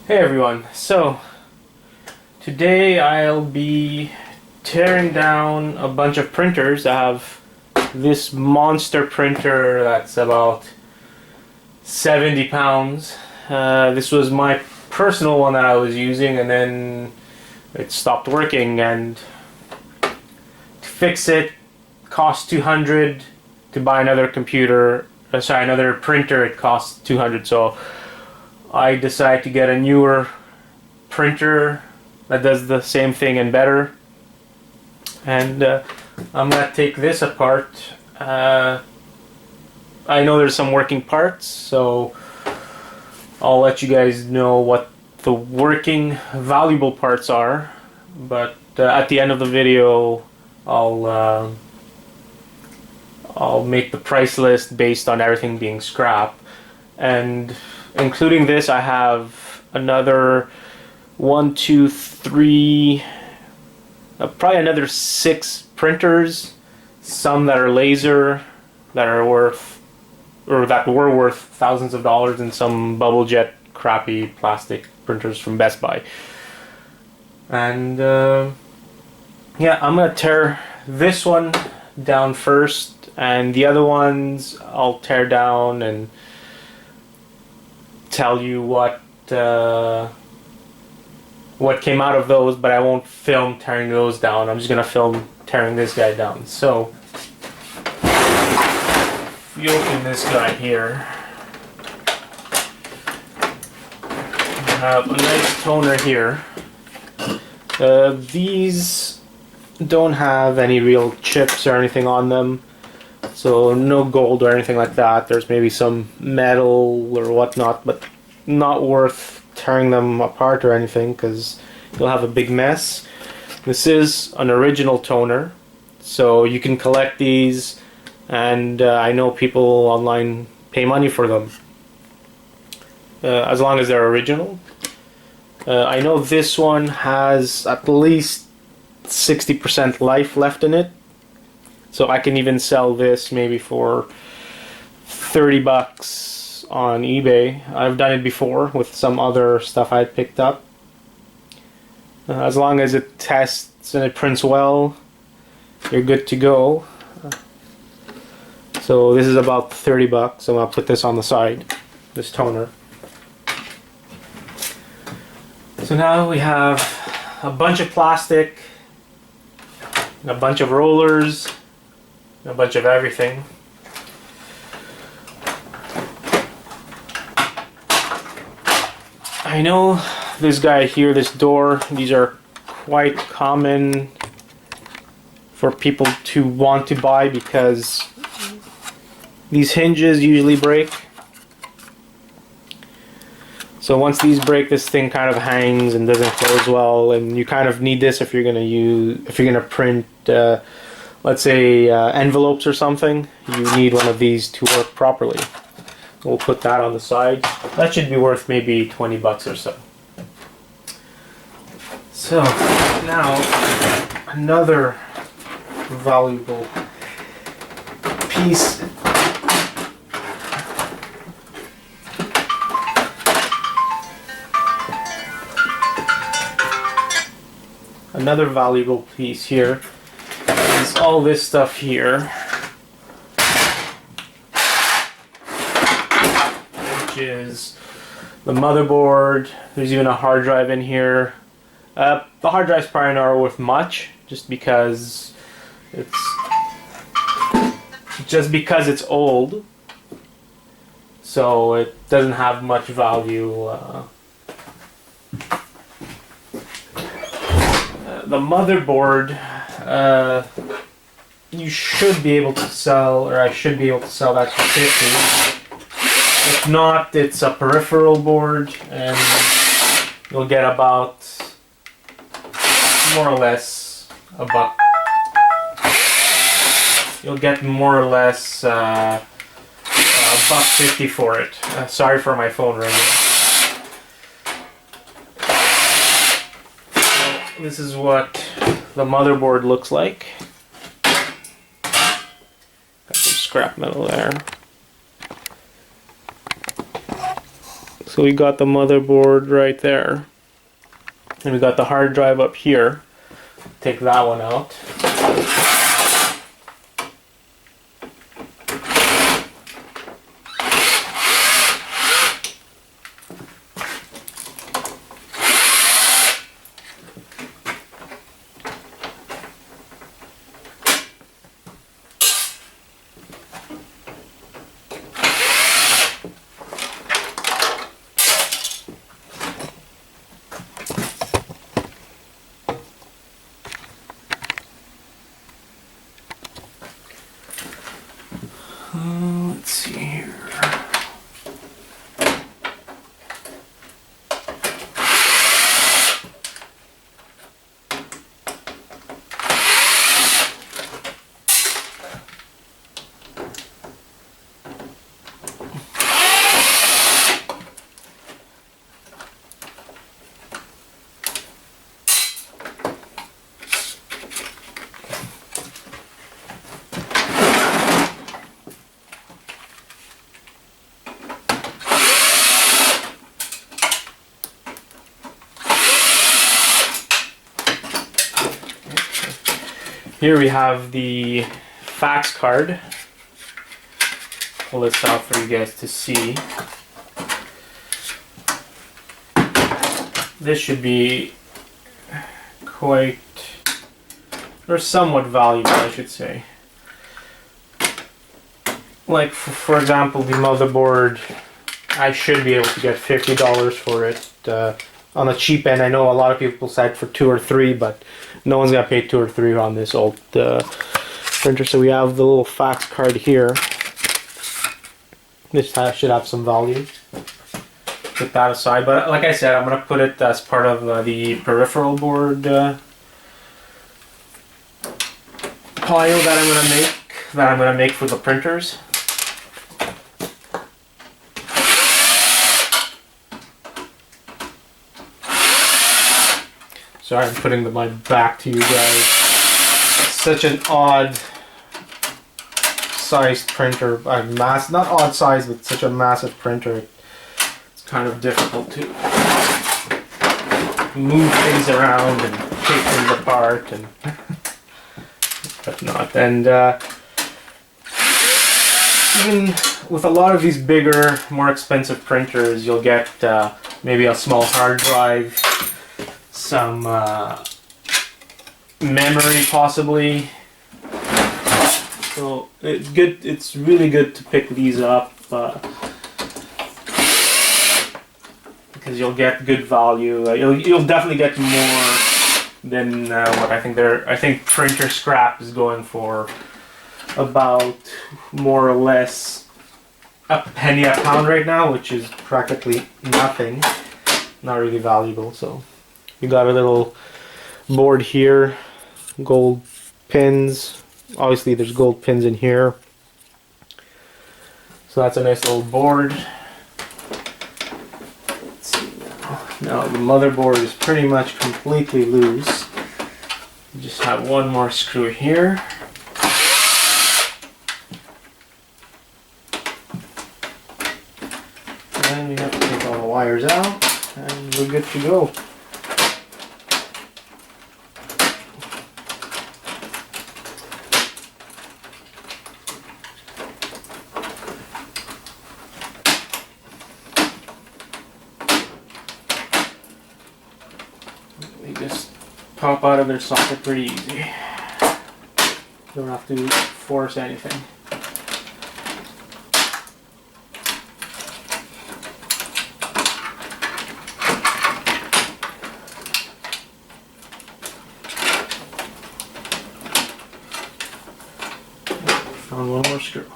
Hey everyone, so today I'll be tearing down a bunch of printers. I have this monster printer that's about 70 pounds. This was my personal one that I was using, and then it stopped working, and to fix it cost 200. To buy another another printer, it costs 200. So I decided to get a newer printer that does the same thing and better. And I'm going to take this apart. I know there's some working parts, so I'll let you guys know what the working valuable parts are. But at the end of the video, I'll make the price list based on everything being scrap. And including this, I have another probably another 6 printers. Some that are laser, that are worth, or that were worth thousands of dollars, and some bubble jet crappy plastic printers from Best Buy. And yeah, I'm gonna tear this one down first, and the other ones I'll tear down and tell you what came out of those, but I won't film tearing those down. I'm just gonna film tearing this guy down. So if you open this guy here, you have a nice toner here. These don't have any real chips or anything on them, so no gold or anything like that. There's maybe some metal or whatnot, but not worth tearing them apart or anything, because you'll have a big mess. This is an original toner, so you can collect these, and I know people online pay money for them, as long as they're original. I know this one has at least 60% life left in it, so I can even sell this maybe for 30 bucks on eBay. I've done it before with some other stuff I picked up. As long as it tests and it prints well, you're good to go. So this is about 30 bucks. I'm gonna put this on the side, this toner. So now we have a bunch of plastic, a bunch of rollers, a bunch of everything. I know this guy here, this door, these are quite common for people to want to buy because these hinges usually break. So once these break, this thing kind of hangs and doesn't close well, and you kind of need this if you're gonna print let's say envelopes or something. You need one of these to work properly. We'll put that on the side. That should be worth maybe 20 bucks or so. So now another valuable piece. Another valuable piece here is all this stuff here, which is the motherboard. There's even a hard drive in here. The hard drive's probably not worth much, just because it's old, so it doesn't have much value. The motherboard, you should be able to sell, or I should be able to sell that for 50. If not, it's a peripheral board, and you'll get about more or less a buck. You'll get more or less $1.50 for it. Sorry for my phone ringing. This is what the motherboard looks like. Got some scrap metal there. So we got the motherboard right there. And we got the hard drive up here. Take that one out. Let's see here. Here we have the fax card. Pull this out for you guys to see. This should be quite, or somewhat valuable, I should say. Like, for example, the motherboard, I should be able to get $50 for it. On the cheap end, I know a lot of people said for 2 or 3, but no one's gonna pay 2 or 3 on this old printer. So we have the little fax card here. This should have some value. Put that aside, but like I said, I'm gonna put it as part of the peripheral board pile that I'm gonna make for the printers. Sorry, I'm putting my back to you guys. It's such an odd sized printer, not odd size, but such a massive printer. It's kind of difficult to move things around and take things apart and whatnot. And even with a lot of these bigger, more expensive printers, you'll get maybe a small hard drive, some memory possibly. So it's good. It's really good to pick these up because you'll get good value. You'll definitely get more than what I think I think printer scrap is going for about more or less a penny a pound right now, which is practically nothing. Not really valuable. So you got a little board here, gold pins. Obviously there's gold pins in here. So that's a nice little board. Let's see now the motherboard is pretty much completely loose. You just have one more screw here. And we have to take all the wires out and we're good to go. They just pop out of their socket pretty easy. Don't have to force anything. Found one more screw.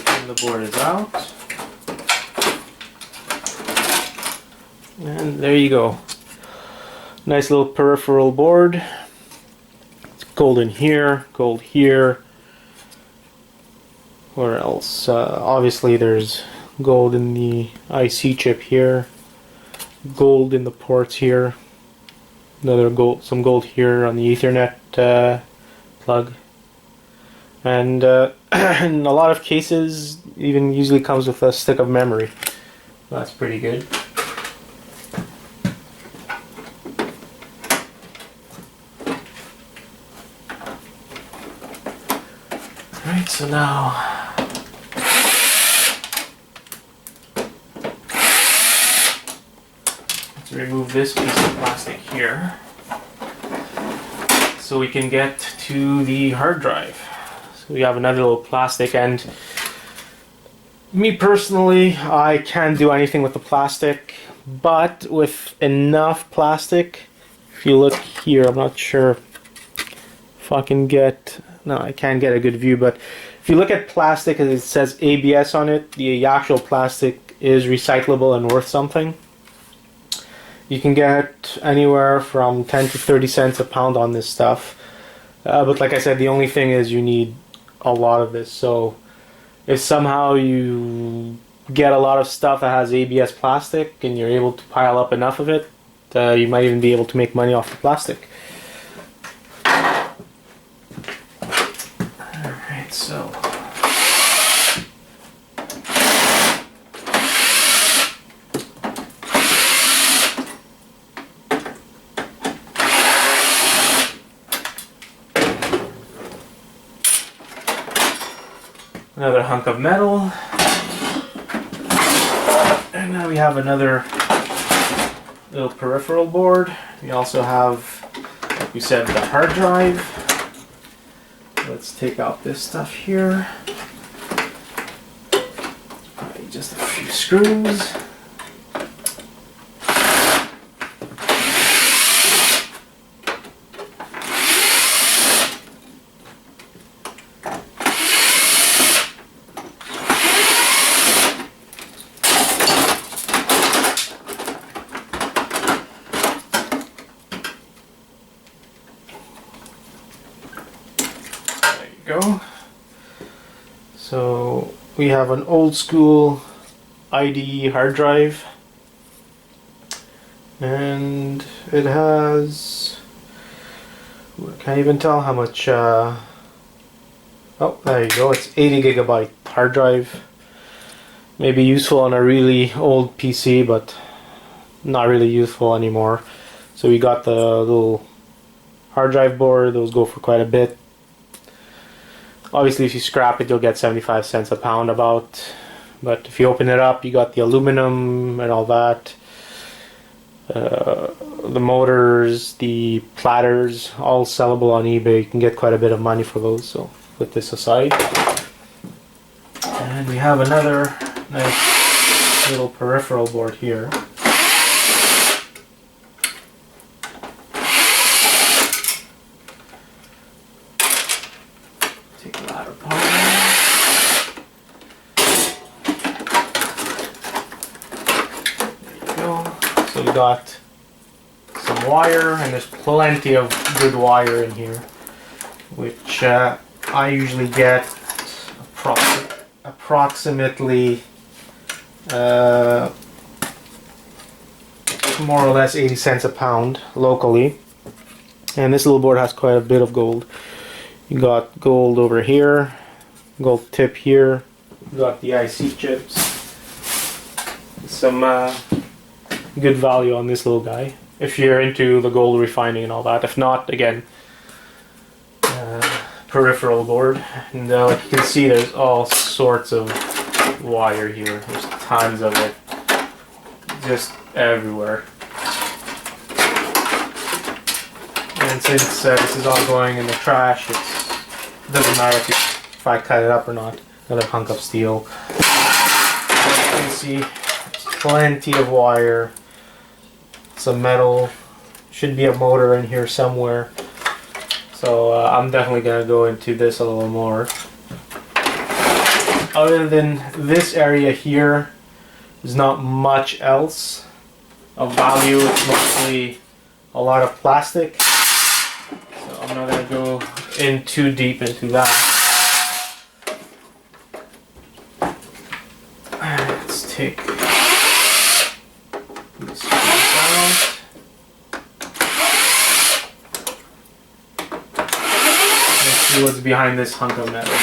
And the board is out. And there you go. Nice little peripheral board. It's gold in here, gold here. Where else? Obviously there's gold in the IC chip here. Gold in the ports here. Another gold, some gold here on the Ethernet plug. And in a lot of cases, even usually comes with a stick of memory. That's pretty good. Alright, so now let's remove this piece of plastic here so we can get to the hard drive. So we have another little plastic, and me personally, I can't do anything with the plastic, but with enough plastic, if you look here, I'm not sure if I can get, no, I can't get a good view, but if you look at plastic and it says ABS on it, the actual plastic is recyclable and worth something. You can get anywhere from 10 to 30 cents a pound on this stuff. But like I said, the only thing is you need a lot of this. So if somehow you get a lot of stuff that has ABS plastic and you're able to pile up enough of it, you might even be able to make money off the plastic. Alright, so another hunk of metal, and now we have another little peripheral board. We also have, like we said, the hard drive. Let's take out this stuff here. Probably just a few screws. Go. So we have an old school IDE hard drive, and it has, I can't even tell how much, oh, there you go, it's 80 gigabyte hard drive. Maybe useful on a really old PC, but not really useful anymore. So we got the little hard drive board. Those go for quite a bit. Obviously, if you scrap it, you'll get 75 cents a pound about. But if you open it up, you got the aluminum and all that. The motors, the platters, all sellable on eBay. You can get quite a bit of money for those, so put this aside. And we have another nice little peripheral board here. Take that apart. There you go. So we got some wire, and there's plenty of good wire in here, which I usually get approximately more or less 80 cents a pound locally. And this little board has quite a bit of gold. You got gold over here, gold tip here, you got the IC chips, some good value on this little guy if you're into the gold refining and all that. If not, again, peripheral board. And like you can see, there's all sorts of wire here. There's tons of it, just everywhere. And since this is all going in the trash, it doesn't matter if I cut it up or not. Another hunk of steel. As you can see, there's plenty of wire, some metal, should be a motor in here somewhere. So I'm definitely going to go into this a little more. Other than this area here, there's not much else of value. It's mostly a lot of plastic. So I'm not going to go in too deep into that. Let's take these screws out. Let's see what's behind this hunk of metal.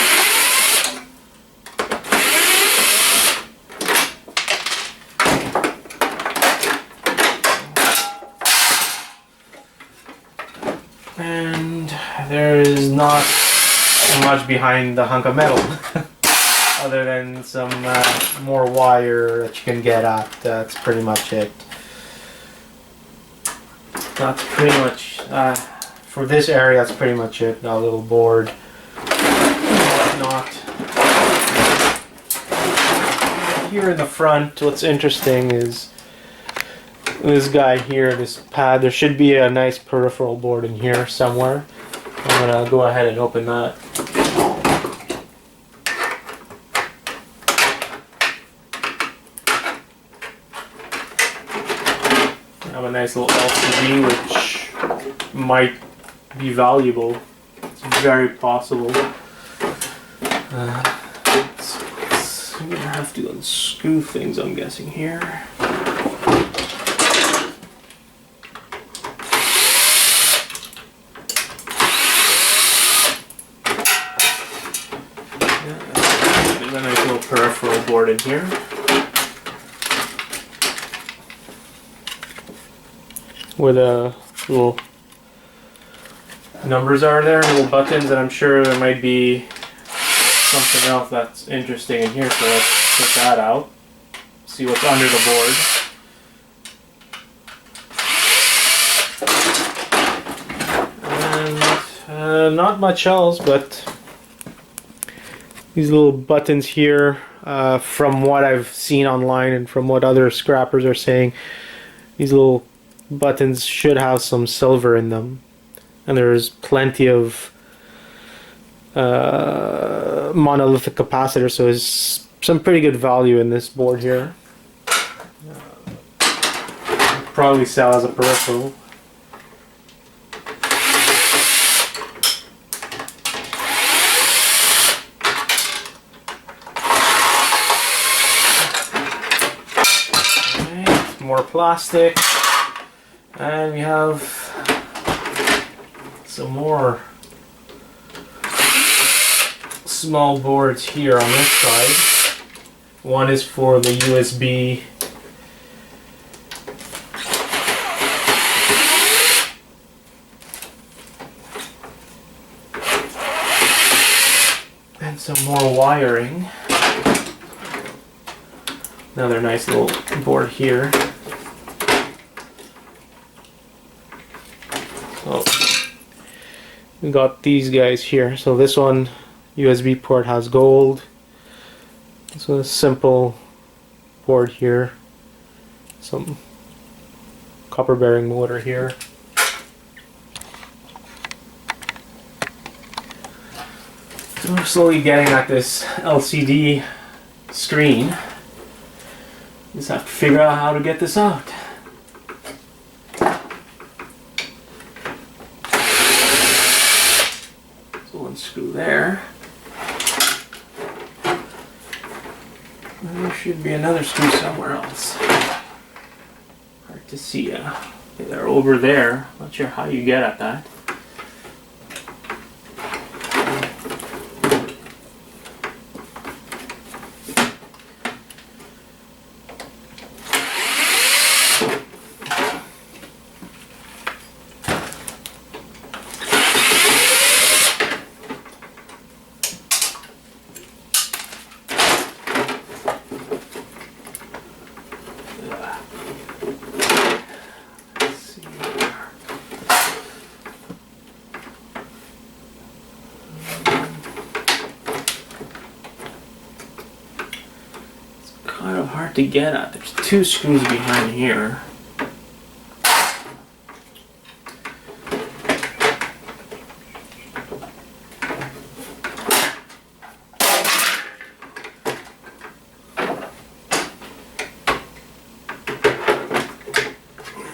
much behind the hunk of metal. Other than some more wire that you can get at. That's pretty much it. That's pretty much, for this area, that's pretty much it. Got a little board, whatnot. Here in the front, what's interesting is this guy here, this pad. There should be a nice peripheral board in here somewhere. I'm gonna go ahead and open that. I have a nice little LCD which might be valuable. It's very possible. I'm gonna have to unscrew things, I'm guessing here. There's a nice little peripheral board in here. Where the little numbers are there, little buttons, and I'm sure there might be something else that's interesting in here, so let's take that out. See what's under the board. And not much else, but these little buttons here, from what I've seen online and from what other scrappers are saying, these little buttons should have some silver in them, and there's plenty of monolithic capacitor, so there's some pretty good value in this board here. Probably sell as a peripheral. Okay, more plastic. And we have some more small boards here on this side. One is for the USB and some more wiring. Another nice little board here. So we got these guys here. So this one, USB port, has gold. This one is simple board here. Some copper bearing motor here. So we're slowly getting at this LCD screen. Just have to figure out how to get this out. Unscrew there. And there should be another screw somewhere else. Hard to see. They're over there. Not sure how you get at that. Kind of hard to get at. There's two screws behind here.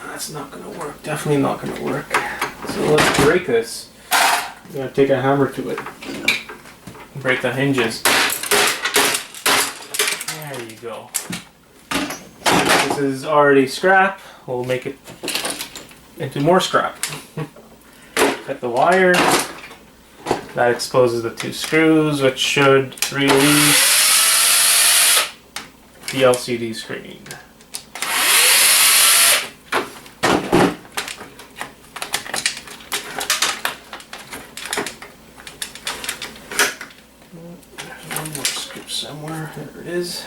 That's not going to work. Definitely not going to work. So let's break this. I'm going to take a hammer to it. Break the hinges. There you go. This is already scrap. We'll make it into more scrap. Cut the wire. That exposes the two screws, which should release the LCD screen. one more scoop somewhere. There it is.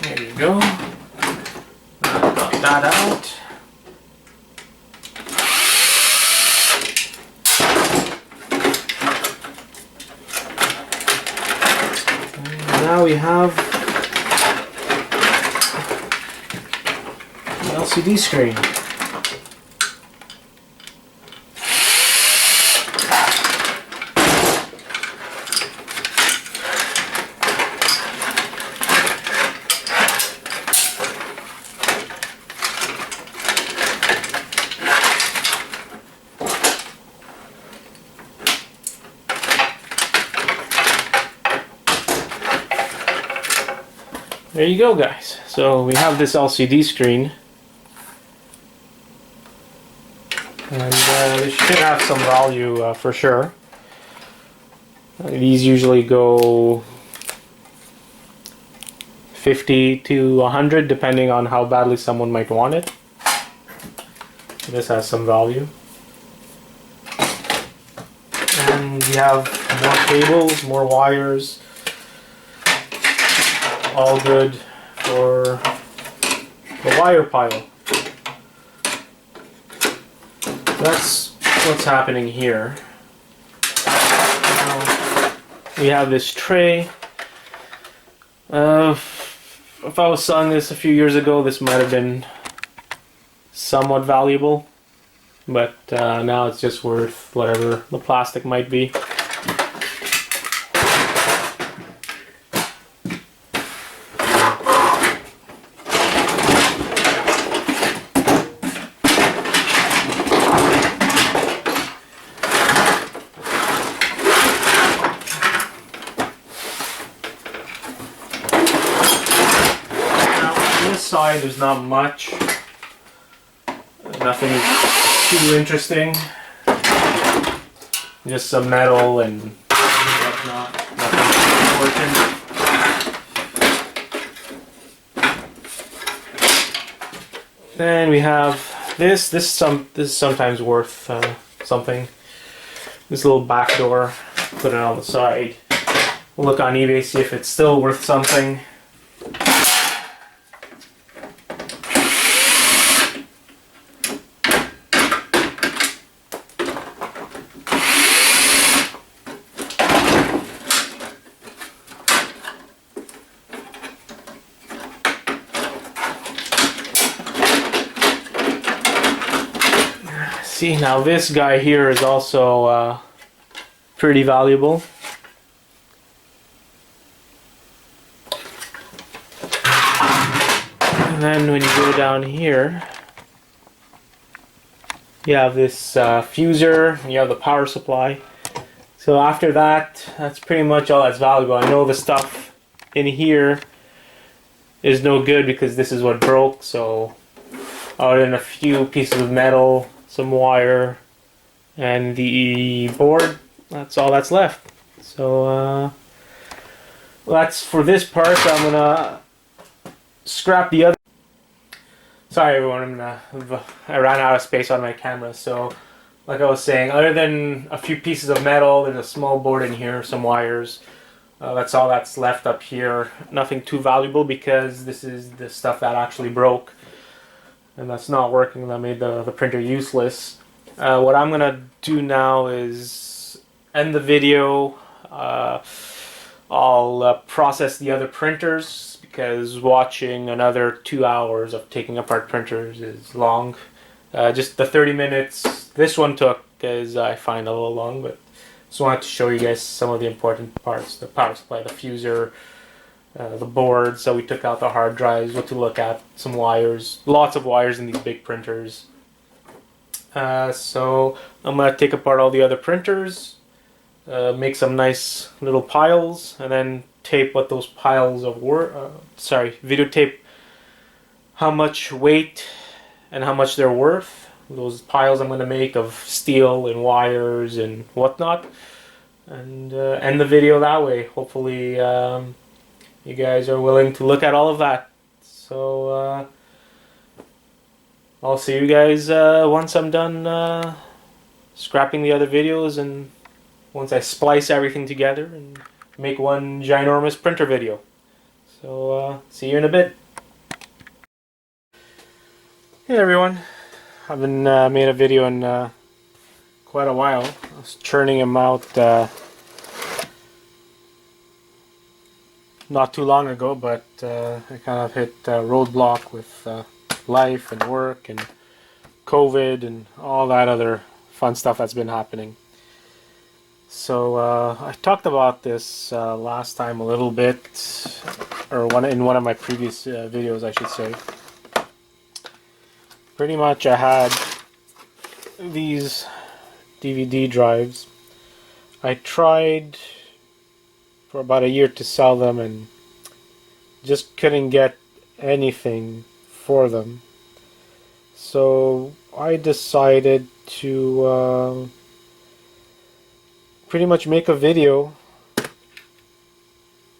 There you go. Got that out. And now we have the LCD screen. There you go, guys. So we have this LCD screen, and this should have some value for sure. These usually go 50 to 100 depending on how badly someone might want it. This has some value. And we have more cables, more wires. All good for the wire pile. That's what's happening here. We have this tray. If I was selling this a few years ago, this might have been somewhat valuable, but now it's just worth whatever the plastic might be. Side there's not much, nothing too interesting, just some metal and whatnot, nothing important. Then we have this is sometimes worth something. This little back door, put it on the side. We'll look on eBay, see if it's still worth something. See, now this guy here is also pretty valuable. And then when you go down here, you have this fuser, and you have the power supply. So after that, that's pretty much all that's valuable. I know the stuff in here is no good because this is what broke, so other than a few pieces of metal, some wire, and the board, that's all that's left. So that's for this part. I'm gonna scrap the other. Sorry everyone, I ran out of space on my camera. So like I was saying, other than a few pieces of metal, there's a small board in here, some wires. That's all that's left up here. Nothing too valuable because this is the stuff that actually broke. And that's not working. That made the printer useless. What I'm gonna do now is end the video. I'll process the other printers because watching another 2 hours of taking apart printers is long. Just the 30 minutes this one took is I find a little long, but just wanted to show you guys some of the important parts: the power supply, the fuser, the board. So we took out the hard drives, what to look at, some wires, lots of wires in these big printers. So I'm going to take apart all the other printers, make some nice little piles, and then tape what those piles of videotape how much weight and how much they're worth. Those piles I'm going to make of steel and wires and whatnot, and end the video that way. Hopefully you guys are willing to look at all of that. So I'll see you guys once I'm done scrapping the other videos, and once I splice everything together and make one ginormous printer video. So see you in a bit. Hey everyone, I haven't made a video in quite a while. I was churning them out not too long ago, but I kind of hit a roadblock with life and work and COVID and all that other fun stuff that's been happening. So I talked about this last time a little bit, or in one of my previous videos, I should say. Pretty much I had these DVD drives. I tried for about a year to sell them and just couldn't get anything for them. So I decided to pretty much make a video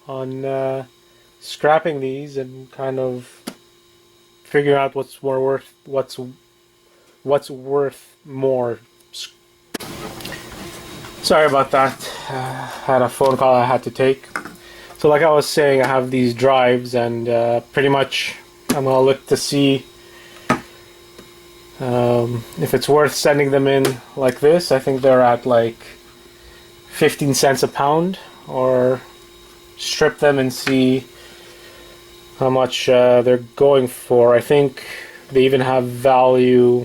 on scrapping these and kind of figure out what's worth more. Sorry about that. Had a phone call I had to take. So like I was saying, I have these drives, and pretty much I'm gonna look to see if it's worth sending them in like this. I think they're at like 15 cents a pound, or strip them and see how much they're going for. I think they even have value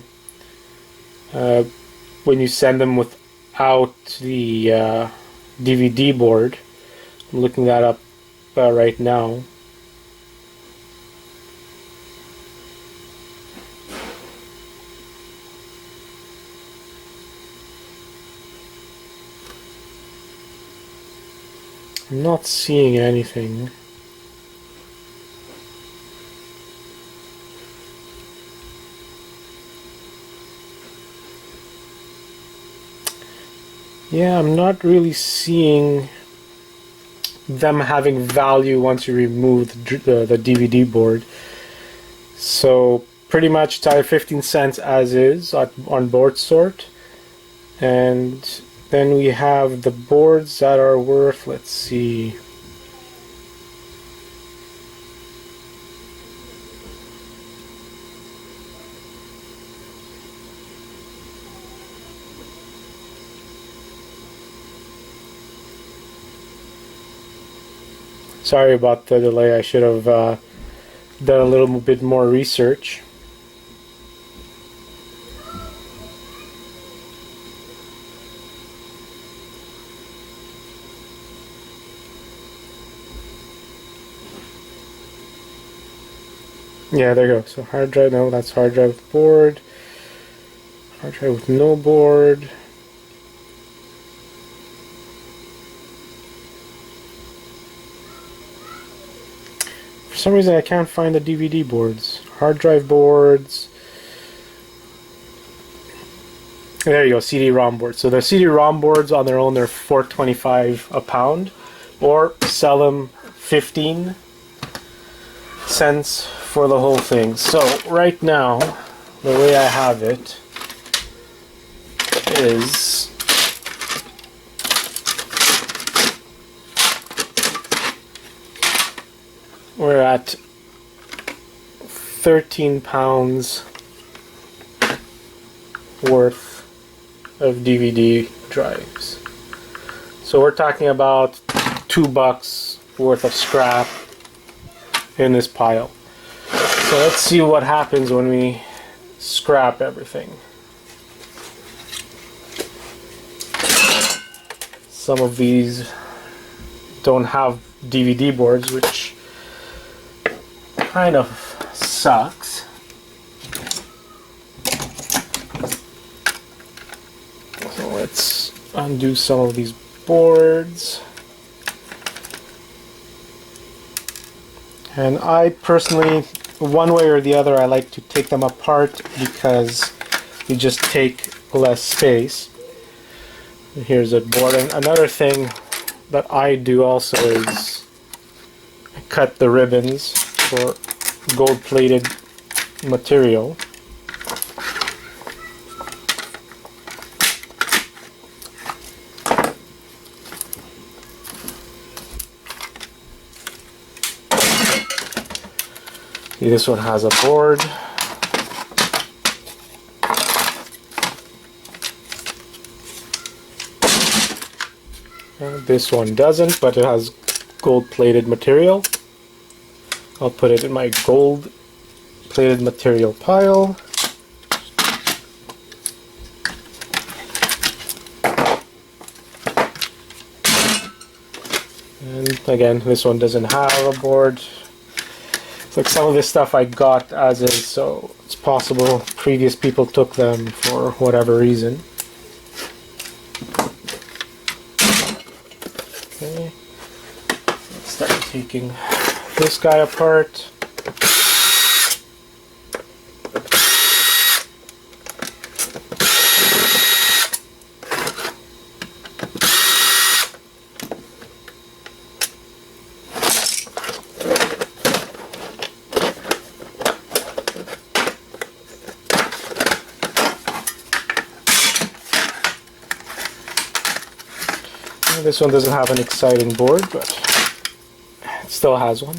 when you send them without the DVD board. I'm looking that up right now. I'm not seeing anything. Yeah, I'm not really seeing them having value once you remove the DVD board. So pretty much it's either 15 cents as is on board sort, and then we have the boards that are worth, let's see, sorry about the delay. I should have done a little bit more research. Yeah, there you go. So hard drive, no, that's hard drive with board. Hard drive with no board. For some reason I can't find the DVD boards. Hard drive boards. There you go, CD-ROM boards. So the CD-ROM boards on their own, they're $4.25 a pound, or sell them 15 cents for the whole thing. So right now, the way I have it is we're at 13 pounds worth of DVD drives. So we're talking about $2 worth of scrap in this pile. So let's see what happens when we scrap everything. Some of these don't have DVD boards, which kind of sucks. So let's undo some of these boards. And I personally one way or the other, I like to take them apart because you just take less space. Here's a board. And another thing that I do also is cut the ribbons for gold-plated material. See, this one has a board. This one doesn't, but it has gold-plated material. I'll put it in my gold-plated material pile. And again, this one doesn't have a board. It's like some of this stuff I got as is, so it's possible previous people took them for whatever reason. Okay, let's start taking this guy apart. This one doesn't have an exciting board, but it still has one.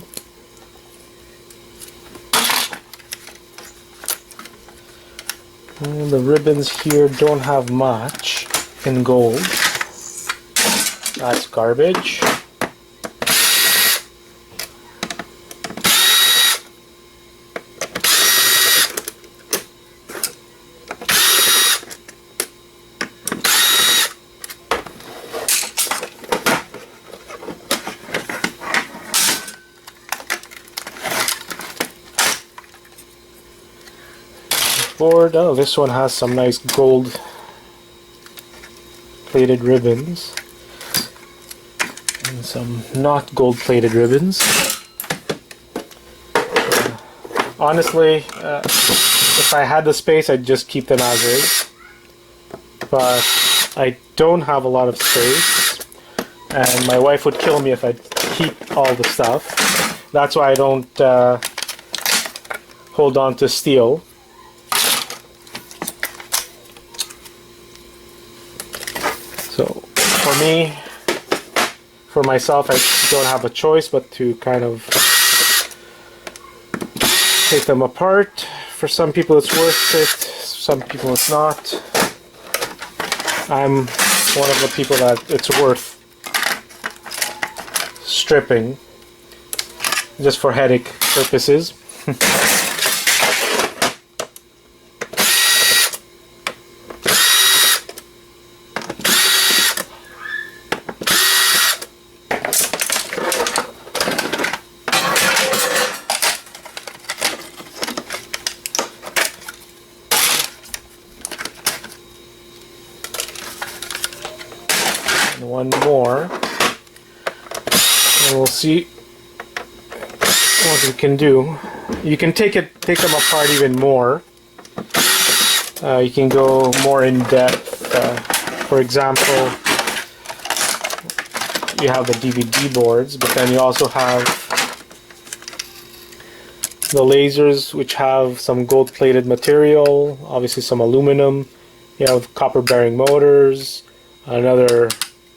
And the ribbons here don't have much in gold. That's garbage. Board. Oh, this one has some nice gold plated ribbons and some not gold plated ribbons. Honestly, if I had the space, I'd just keep them as is, but I don't have a lot of space and my wife would kill me if I keep all the stuff. That's why I don't hold on to steel. So for me, for myself, I don't have a choice but to kind of take them apart. For some people it's worth it, some people it's not. I'm one of the people that it's worth stripping just for headache purposes. One more, and we'll see what we can do. You can take them apart even more. You can go more in depth. For example, you have the DVD boards, but then you also have the lasers, which have some gold-plated material, obviously some aluminum. You have copper-bearing motors, another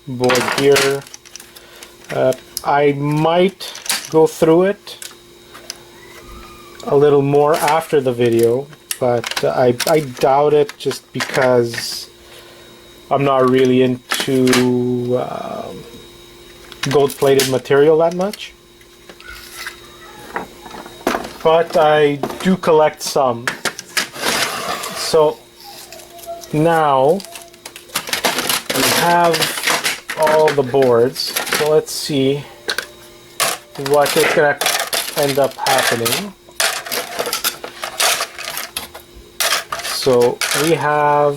board here. I might go through it a little more after the video, but I doubt it just because I'm not really into gold-plated material that much. But I do collect some. So now we have all the boards, so let's see what is going to end up happening. So we have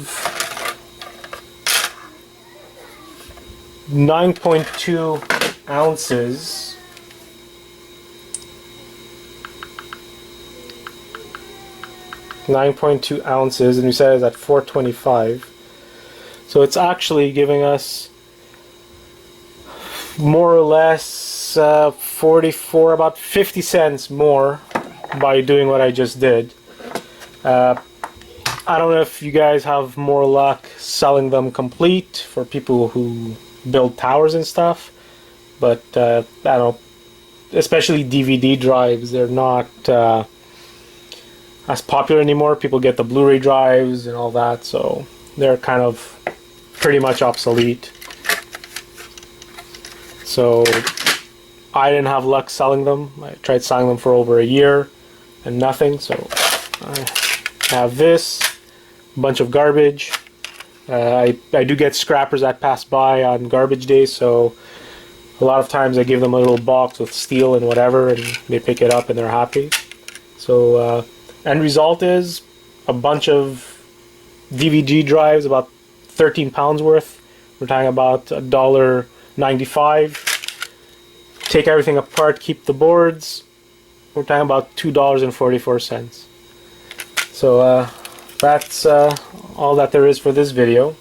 9.2 ounces 9.2 ounces, and we said it's at 425. So it's actually giving us more or less 44, about 50 cents more by doing what I just did. I don't know if you guys have more luck selling them complete for people who build towers and stuff, but I don't know, especially DVD drives, they're not as popular anymore. People get the Blu-ray drives and all that, so they're kind of pretty much obsolete. So I didn't have luck selling them. I tried selling them for over a year and nothing. So I have this, a bunch of garbage. I do get scrappers that pass by on garbage day, so a lot of times I give them a little box with steel and whatever, and they pick it up and they're happy. So end result is a bunch of DVD drives, about 13 pounds worth. We're talking about $1.95. Take everything apart, keep the boards. We're talking about $2.44. So that's all that there is for this video.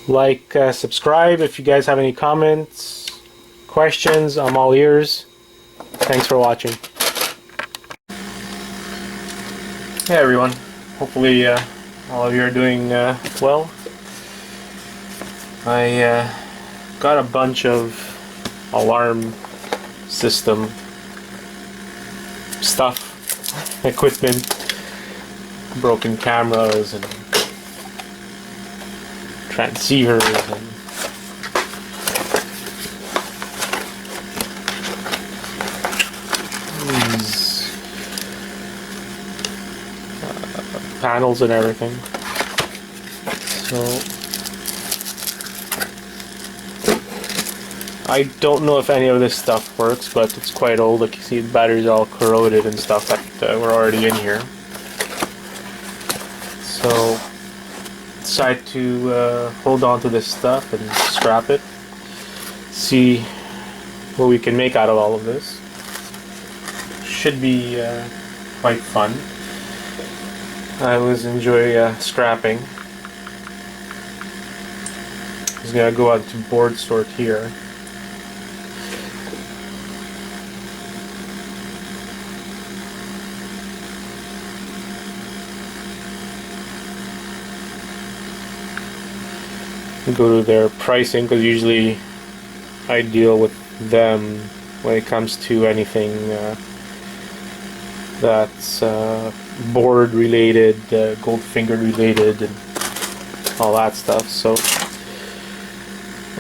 Like, subscribe if you guys have any comments, questions. I'm all ears. Thanks for watching. Hey everyone. Hopefully all of you are doing well. I got a bunch of alarm system stuff, equipment, broken cameras and transceivers and these panels and everything. So I don't know if any of this stuff works, but it's quite old. Like you see, the batteries are all corroded and stuff that were already in here. So decided to hold on to this stuff and scrap it. See what we can make out of all of this. Should be quite fun. I always enjoy scrapping. I'm just gonna go out to board sort here. Go to their pricing, because usually I deal with them when it comes to anything that's board related, gold fingered related, and all that stuff. So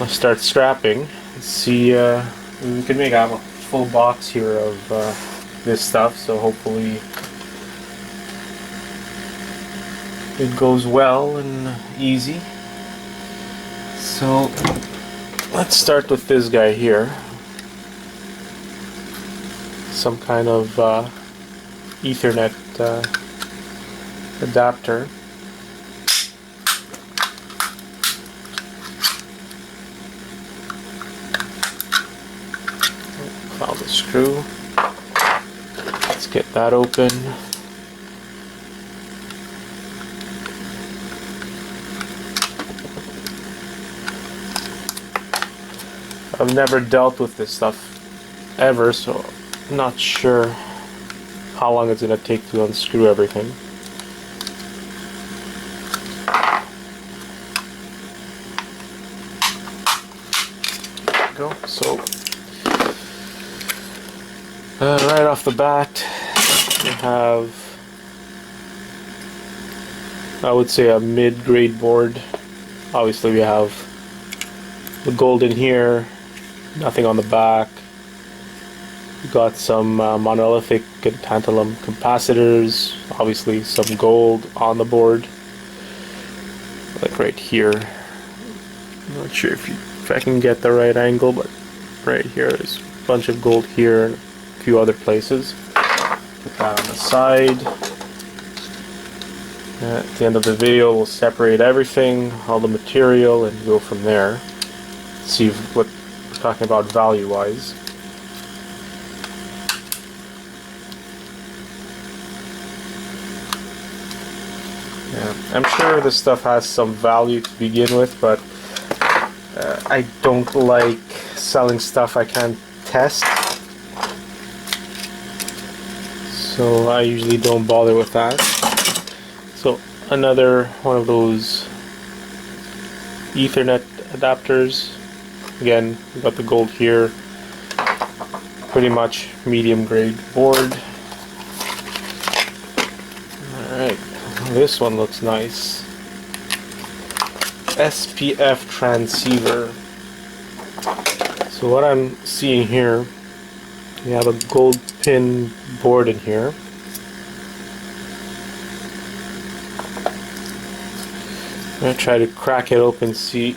I'll start scrapping and see what we can make. I have a full box here of this stuff, so hopefully it goes well and easy. So let's start with this guy here. Some kind of Ethernet adapter. Found the screw. Let's get that open. I've never dealt with this stuff ever, so I'm not sure how long it's going to take to unscrew everything. There we go. So right off the bat, we have, I would say, a mid-grade board. Obviously we have the gold in here, nothing on the back. We got some monolithic and tantalum capacitors, obviously some gold on the board, like right here. I'm not sure if I can get the right angle, but right here there's a bunch of gold here and a few other places. Put that on the side. At the end of the video we'll separate everything, all the material, and go from there. See what we're talking about value-wise. Yeah, I'm sure this stuff has some value to begin with, but I don't like selling stuff I can't test. So I usually don't bother with that. So another one of those Ethernet adapters. Again, we got the gold here. Pretty much medium grade board. Alright, this one looks nice. SPF transceiver. So what I'm seeing here, we have a gold pin board in here. I'm going to try to crack it open, see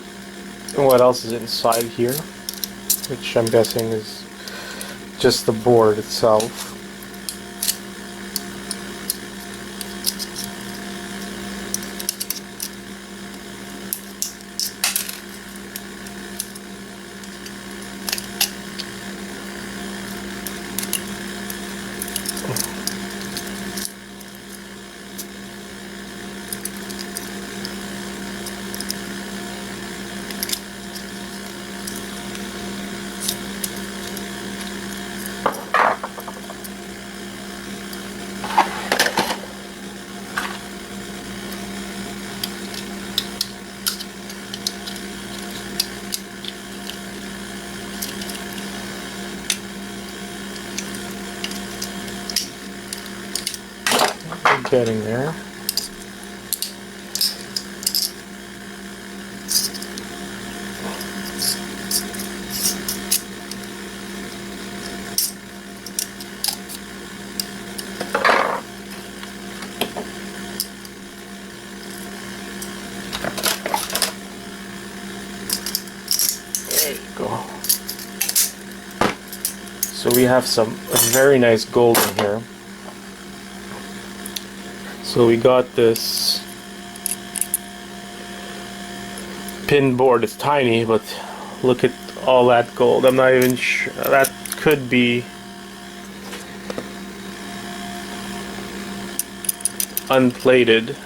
what else is inside here, which I'm guessing is just the board itself. Getting there. There you go. So we have some very nice gold in here. So we got this pin board. It's tiny, but look at all that gold. I'm not even sure. That could be unplated.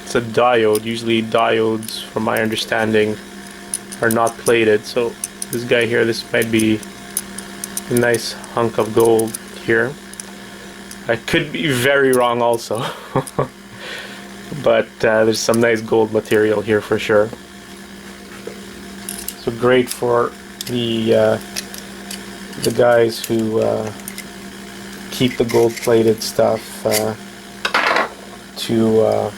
It's a diode. Usually diodes, from my understanding, are not plated. So this guy here, this might be a nice hunk of gold here. I could be very wrong also. But there's some nice gold material here for sure. So great for the guys who keep the gold plated stuff to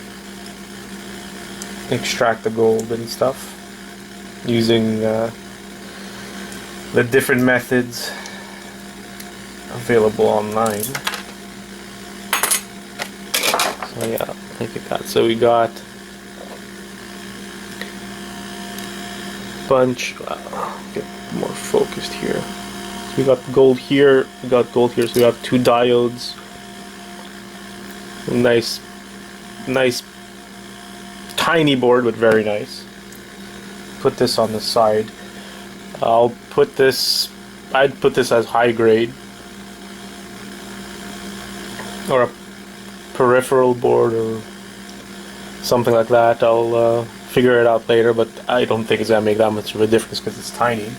extract the gold and stuff using the different methods available online. So yeah, look at that. So we got bunch. Get more focused here. So we got gold here. We got gold here. So we got two diodes. Nice, tiny board, but very nice. Put this on the side. I'd put this as high grade, or a peripheral board or something like that. I'll figure it out later, but I don't think it's gonna make that much of a difference because it's tiny.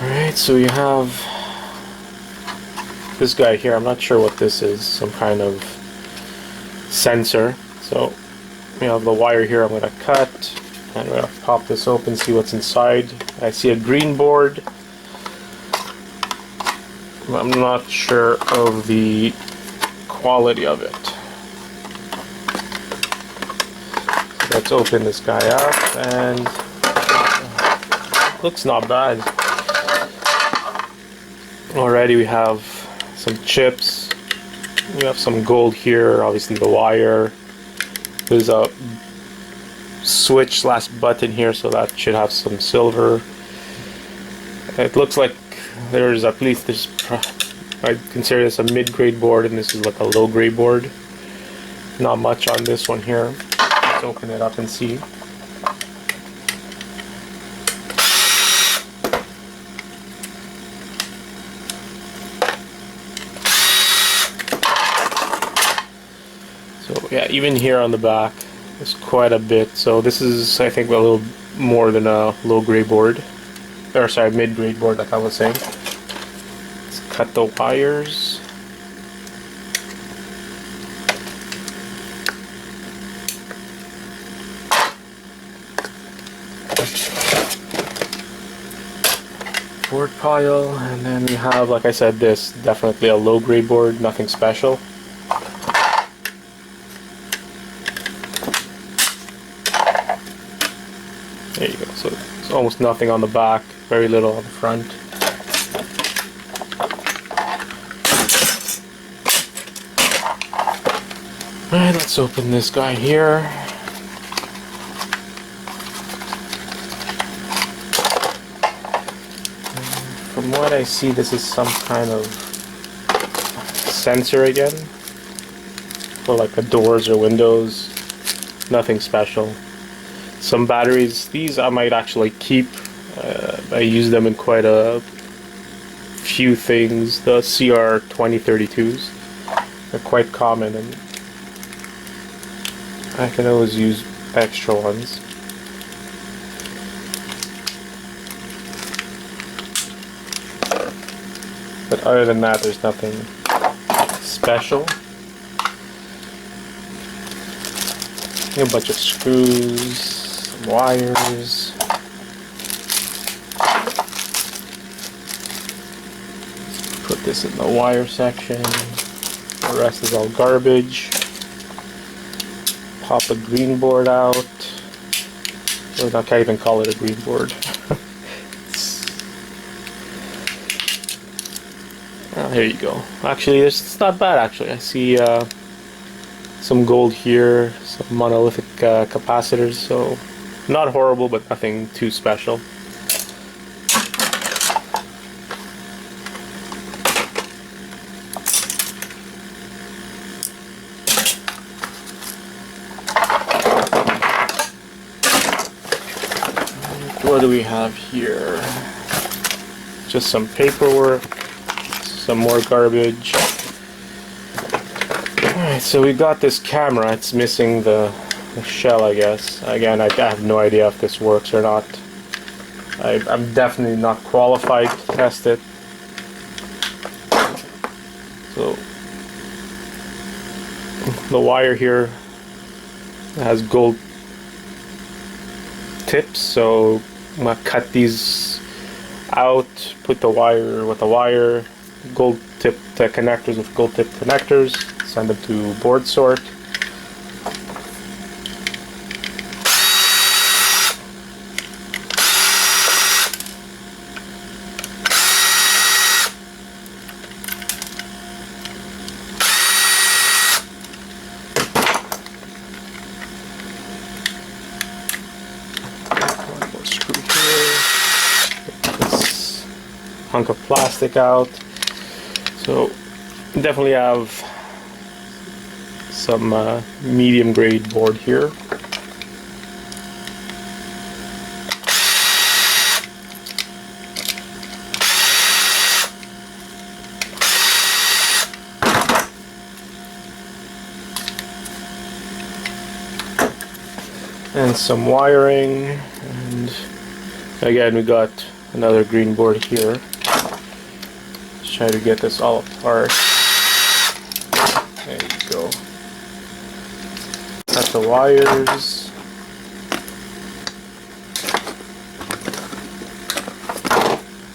Alright, so you have this guy here. I'm not sure what this is, some kind of sensor. So we have the wire here. I'm going to cut, and we're going to pop this open, see what's inside. I see a green board. I'm not sure of the quality of it. So let's open this guy up, and looks not bad. Already we have some chips. We have some gold here, obviously the wire. There's a switch / button here, so that should have some silver. It looks like there's at least this, I consider this a mid-grade board, and this is like a low-grade board. Not much on this one here. Let's open it up and see. So yeah, even here on the back, there's quite a bit. So this is, I think, a little more than a low-grade board. Or sorry, mid-grade board, like I was saying. Let's cut the wires. Board pile, and then we have, like I said, this definitely a low-grade board, nothing special. There you go. So it's almost nothing on the back, very little on the front. Alright, let's open this guy here. From what I see, this is some kind of sensor again for like the doors or windows. Nothing special. Some batteries, these I might actually keep. I use them in quite a few things. The CR2032s, they're quite common, and I can always use extra ones. But other than that, there's nothing special. A bunch of screws, some wires. Put this in the wire section. The rest is all garbage. Pop a green board out. Or I can't even call it a green board. Oh, here you go. Actually, it's not bad. Actually, I see some gold here, some monolithic capacitors. So not horrible, but nothing too special. What do we have here? Just some paperwork. Some more garbage. Alright, so we got this camera. It's missing the shell, I guess. Again, I have no idea if this works or not. I'm definitely not qualified to test it. So the wire here has gold tips, so I'm gonna cut these out, put the wire with the wire, gold tip connectors with gold tip connectors, send them to board sort. One more screw here. Get this hunk of plastic out. So definitely have some medium grade board here. And some wiring, and again we got another green board here. Try to get this all apart. There you go. Cut the wires.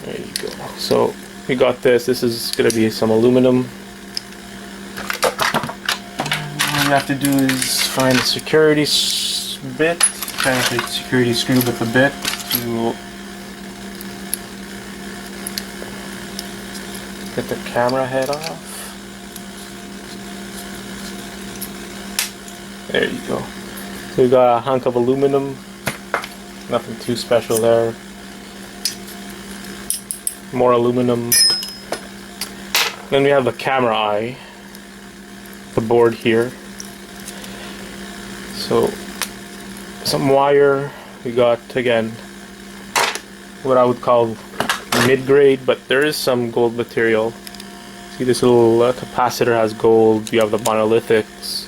There you go. So we got this. This is going to be some aluminum. All you have to do is find a security bit, kind of a security screw with a bit to get the camera head off. There you go. So we got a hunk of aluminum. Nothing too special there. More aluminum. Then we have the camera eye. The board here. So some wire. We got, again, what I would call mid-grade, but there is some gold material. See, this little capacitor has gold. You have the monolithics.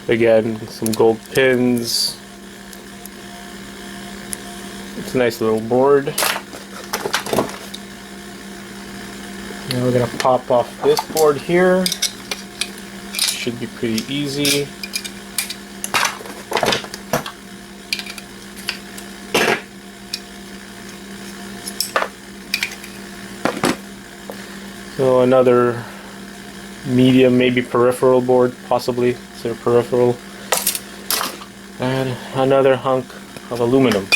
Again, some gold pins. It's a nice little board. Now we're going to pop off this board here. Should be pretty easy. So another medium, maybe peripheral board, possibly. Consider peripheral. And another hunk of aluminum.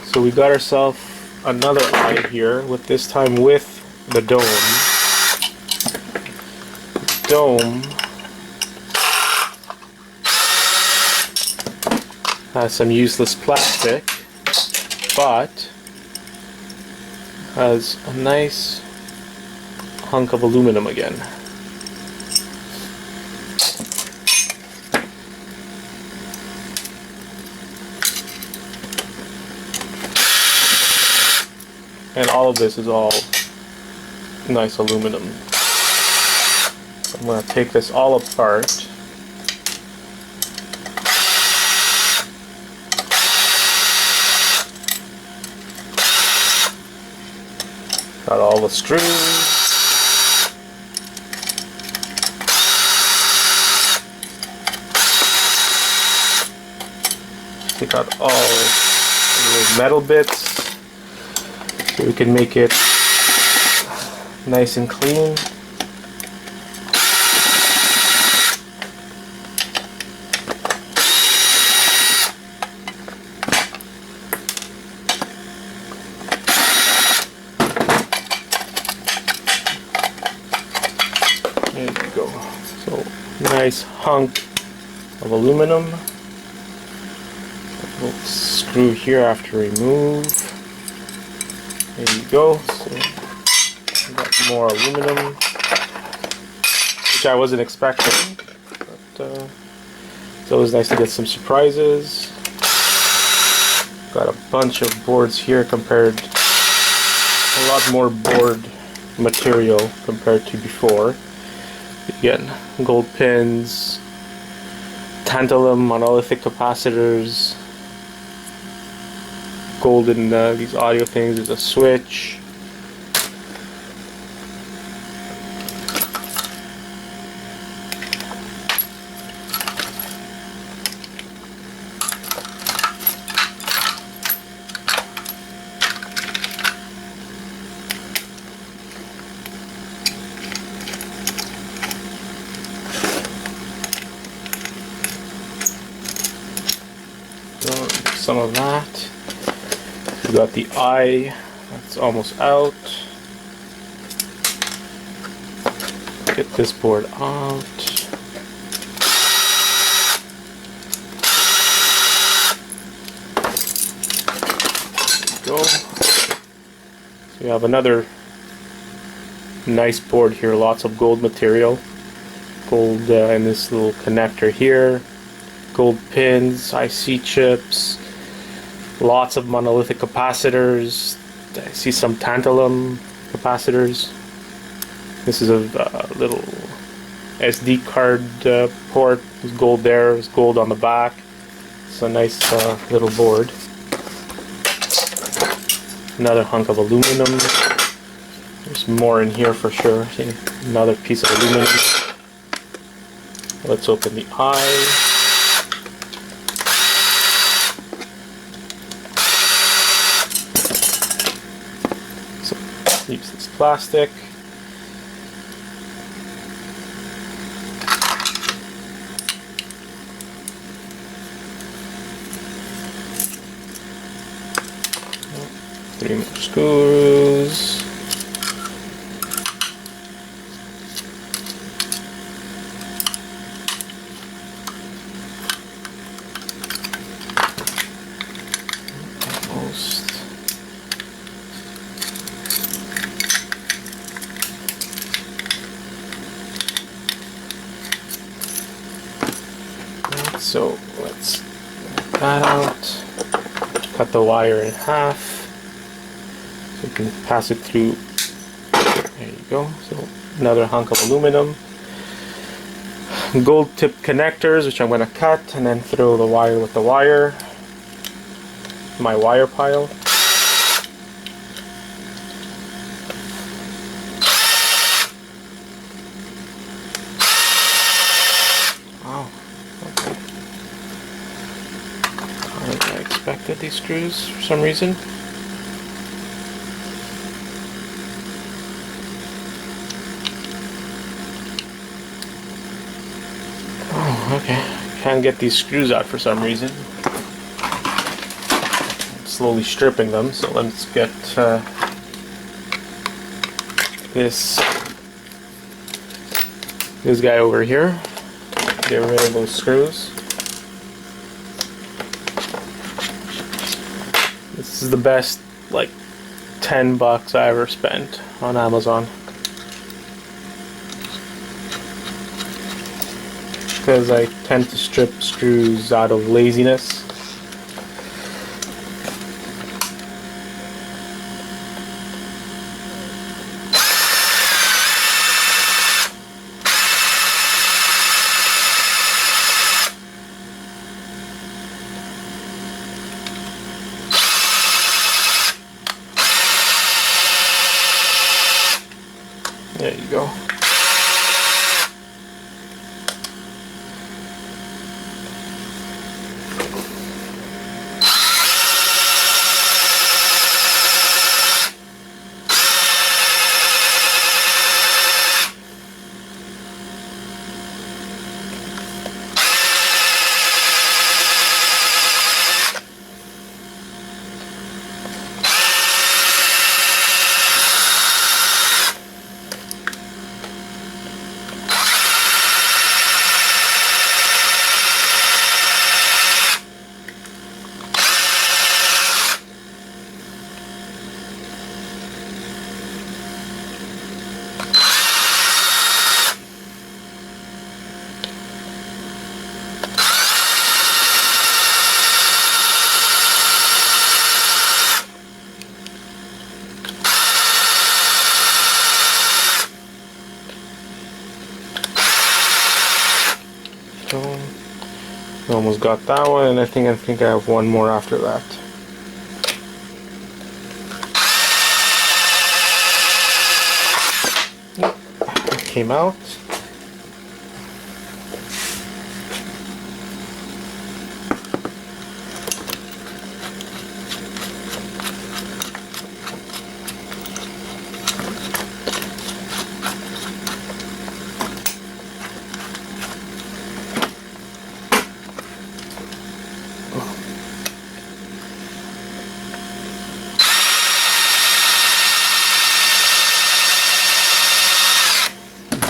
So we got ourselves another eye here, with this time with the dome. Dome has some useless plastic, but has a nice hunk of aluminum again. And all of this is all nice aluminum. I'm going to take this all apart. Got all the screws. Take out all the metal bits so we can make it nice and clean. There you go. So, nice hunk of aluminum. A little screw here after remove. There you go. So, we got more aluminum, which I wasn't expecting, but it's always nice to get some surprises. Got a bunch of boards here compared, a lot more board material compared to before. Again, gold pins, tantalum monolithic capacitors, gold in these audio things. There's a switch. Some of that. We got the eye, that's almost out. Get this board out. There we go. So we have another nice board here, lots of gold material. Gold in this little connector here. Gold pins, IC chips. Lots of monolithic capacitors. I see some tantalum capacitors. This is a little SD card port. There's gold there. There's gold on the back. It's a nice little board. Another hunk of aluminum. There's more in here for sure. See, another piece of aluminum. Let's open the eye. Use this plastic. Three more screws. Almost. So let's get that out. Cut the wire in half so we can pass it through. There you go. So another hunk of aluminum. gold tip connectors, which I'm going to cut and then throw the wire with the wire. My wire pile. Wow, okay. I expected these screws for some reason. Oh, okay. Can't get these screws out for some reason. I'm slowly stripping them, so let's get this guy over here. Get rid of those screws. This is the best, like, $10 I ever spent on Amazon. Because I tend to strip screws out of laziness. There you go. Almost got that one, and I think I have one more after that. It came out.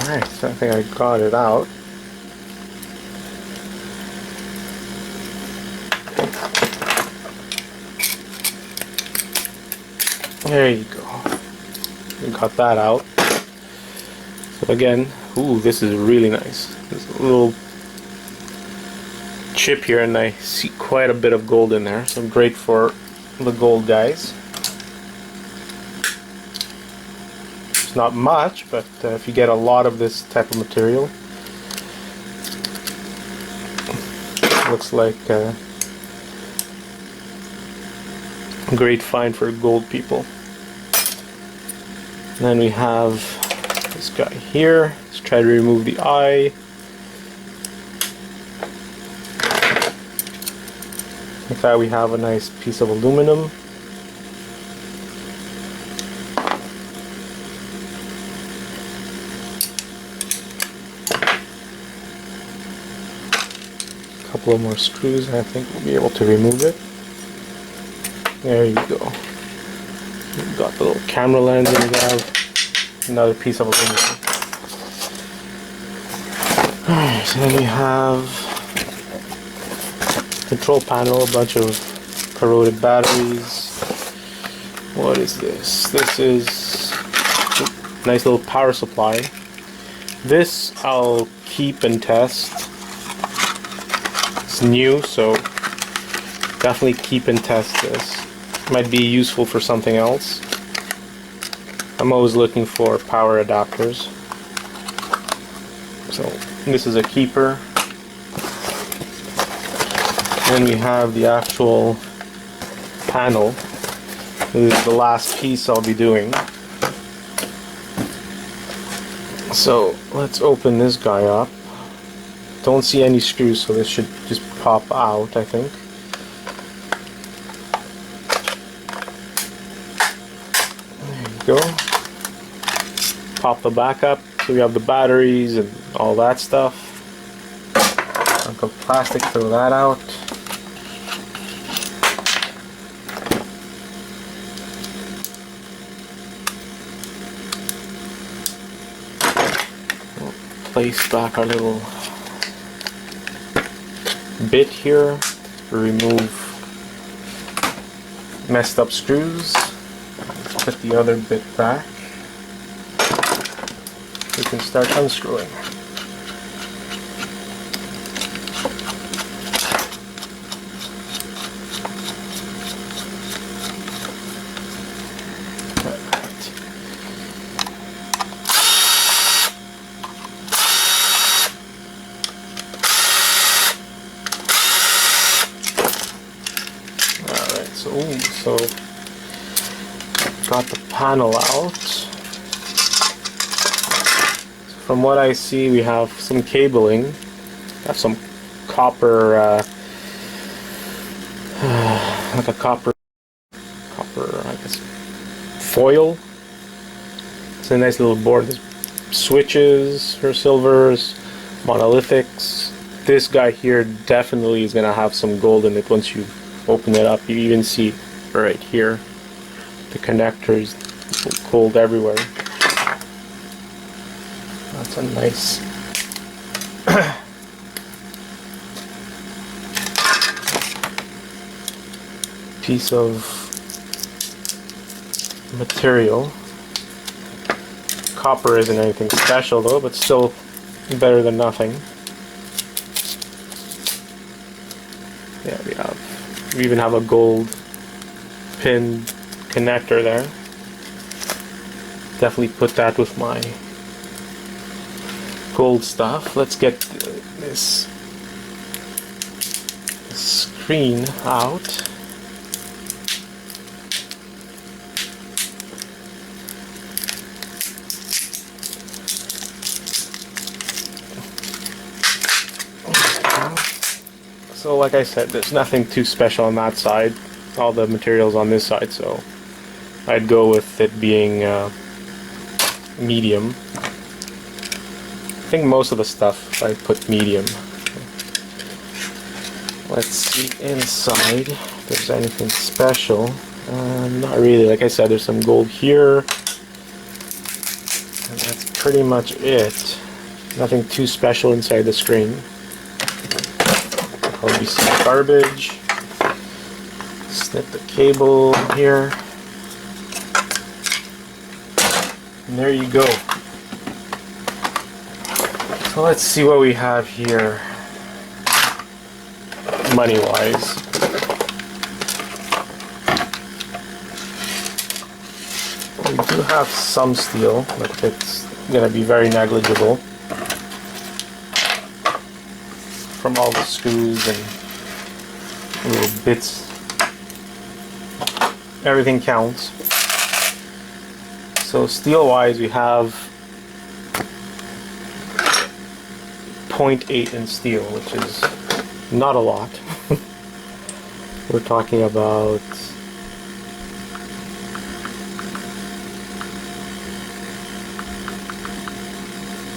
Alright, so I think I got it out. There you go. We got that out. So again, ooh, this is really nice. There's a little chip here, and I see quite a bit of gold in there, so great for the gold guys. Not much, but if you get a lot of this type of material, looks like a great find for gold people. And then we have this guy here. Let's try to remove the eye. Like that, we have a nice piece of aluminum. Couple of more screws, and I think we'll be able to remove it. There you go. We've got the little camera lens, and we have another piece of aluminum. Alright, so then we have control panel, a bunch of corroded batteries. What is this? This is a nice little power supply. This I'll keep and test. It's new, so definitely keep and test this. Might be useful for something else. I'm always looking for power adapters. So This is a keeper. Then we have the actual panel. This is the last piece I'll be doing. So let's open this guy up. Don't see any screws, so this should just pop out, I think. There you go. Pop the back up, so we have the batteries and all that stuff. Chunk of plastic, throw that out. Place back our little bit here, remove messed up screws, put the other bit back. We can start unscrewing. So got the panel out. From what I see, we have some cabling, have some copper, like a copper, I guess, foil. It's a nice little board. There's switches for silvers, monolithics. This guy here definitely is gonna have some gold in it once you open it up. You even see right here the connectors, gold everywhere. That's a nice piece of material. Copper isn't anything special though, but still better than nothing. Yeah, we even have a gold pin connector there. Definitely put that with my gold stuff. Let's get this screen out. So like I said, there's nothing too special on that side. All the materials on this side, so I'd go with it being medium. I think most of the stuff I put medium. Let's see inside if there's anything special. Not really. Like I said, there's some gold here, and that's pretty much it. Nothing too special inside the screen. Probably some garbage. Snip the cable here. And there you go. So let's see what we have here money-wise. We do have some steel, but it's going to be very negligible from all the screws and little bits. Everything counts. So steel-wise, we have 0.8 in steel, which is not a lot. We're talking about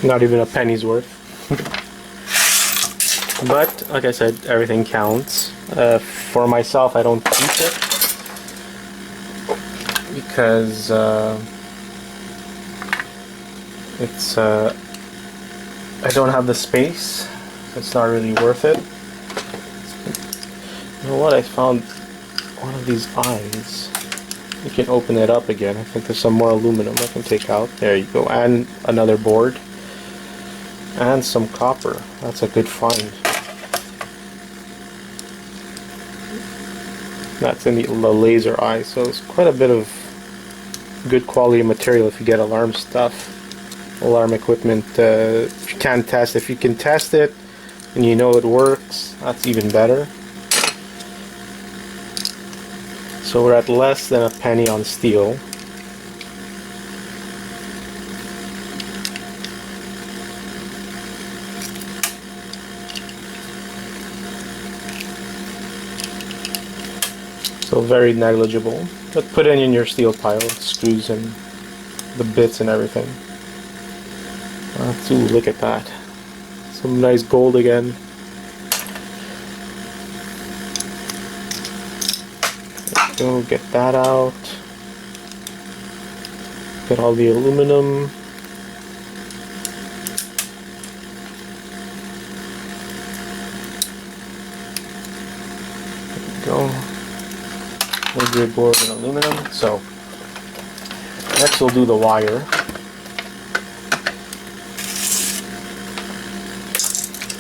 not even a penny's worth. But like I said, everything counts. For myself, I don't keep it because it's I don't have the space. It's not really worth it. You know what? I found one of these eyes. You can open it up again. I think there's some more aluminum I can take out. There you go. And another board. And some copper. That's a good find. That's in the laser eye, so it's quite a bit of good quality material if you get alarm stuff. alarm equipment. If you can't test, if you can test it and you know it works, that's even better. So we're at less than a penny on steel. So very negligible. But put it in your steel pile, screws and the bits and everything. Ooh, look at that. Some nice gold again. Go get that out. Get all the aluminum. There we go. Wood board and aluminum. So next we'll do the wire.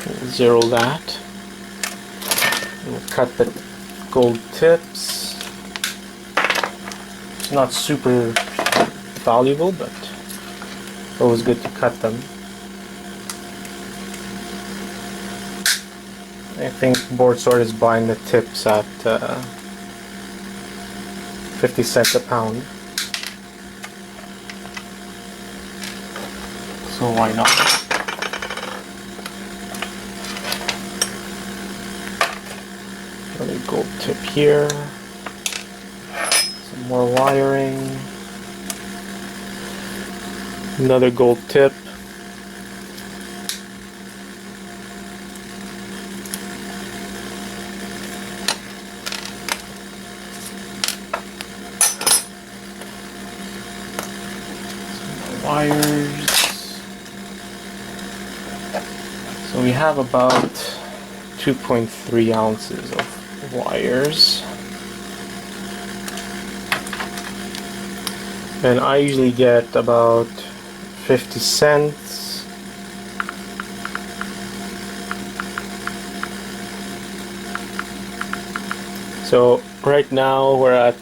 We'll zero that. We'll cut the gold tips. It's not super valuable, but always good to cut them. I think Board Sort is buying the tips at 50 cents a pound. So why not? Another gold tip here. Some more wiring. Another gold tip. Wires. So we have about 2.3 ounces of wires. And I usually get about 50 cents. So right now we're at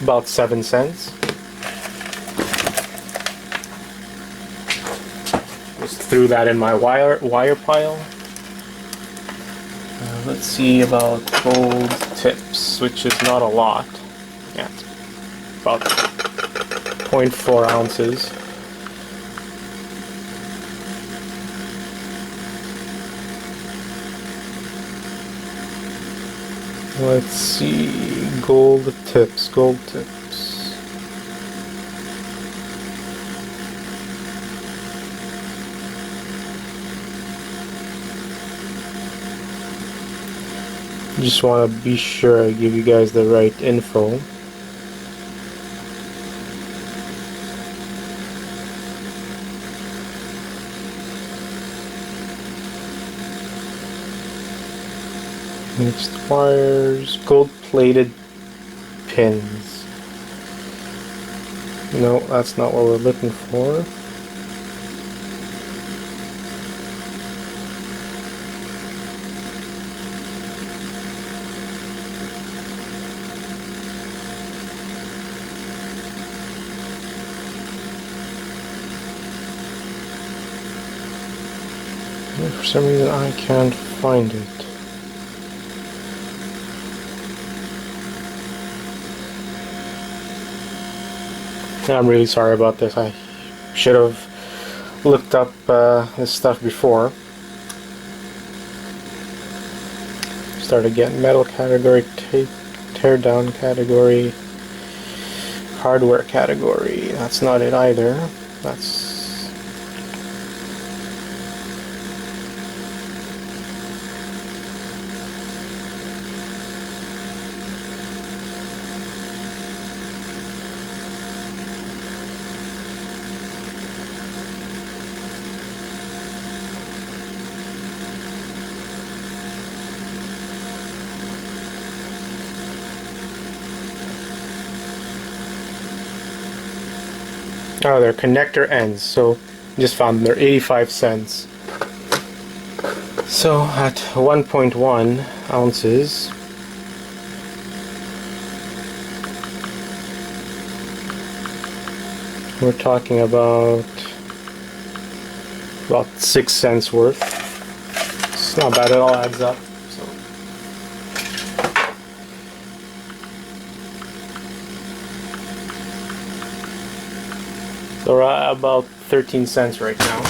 about 7 cents. Just threw that in my wire pile. Let's see about gold tips, which is not a lot. Yeah, it's about 0.4 ounces. Let's see, gold tips. Just want to be sure I give you guys the right info. Mixed wires, gold-plated pins. No, that's not what we're looking for. For some reason I can't find it. I'm really sorry about this. I should have looked up this stuff before. Started getting metal category, tear down category, hardware category. That's not it either. That's oh, they're connector ends, so just found them. They're 85 cents. So at 1.1 ounces, We're talking about 6 cents worth. It's not bad, it all adds up. So we're at about 13 cents right now.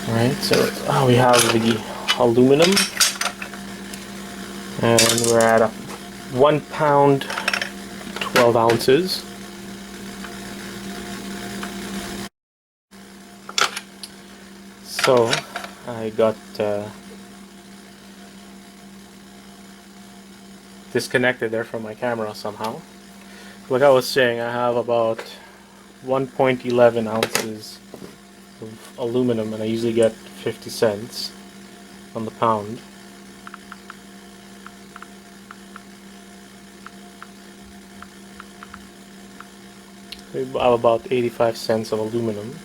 Alright, so we have the aluminum, and we're at a 1 pound 12 ounces. So I got disconnected there from my camera somehow. Like I was saying, I have about 1.11 ounces of aluminum, and I usually get 50 cents on the pound. I have about 85 cents of aluminum.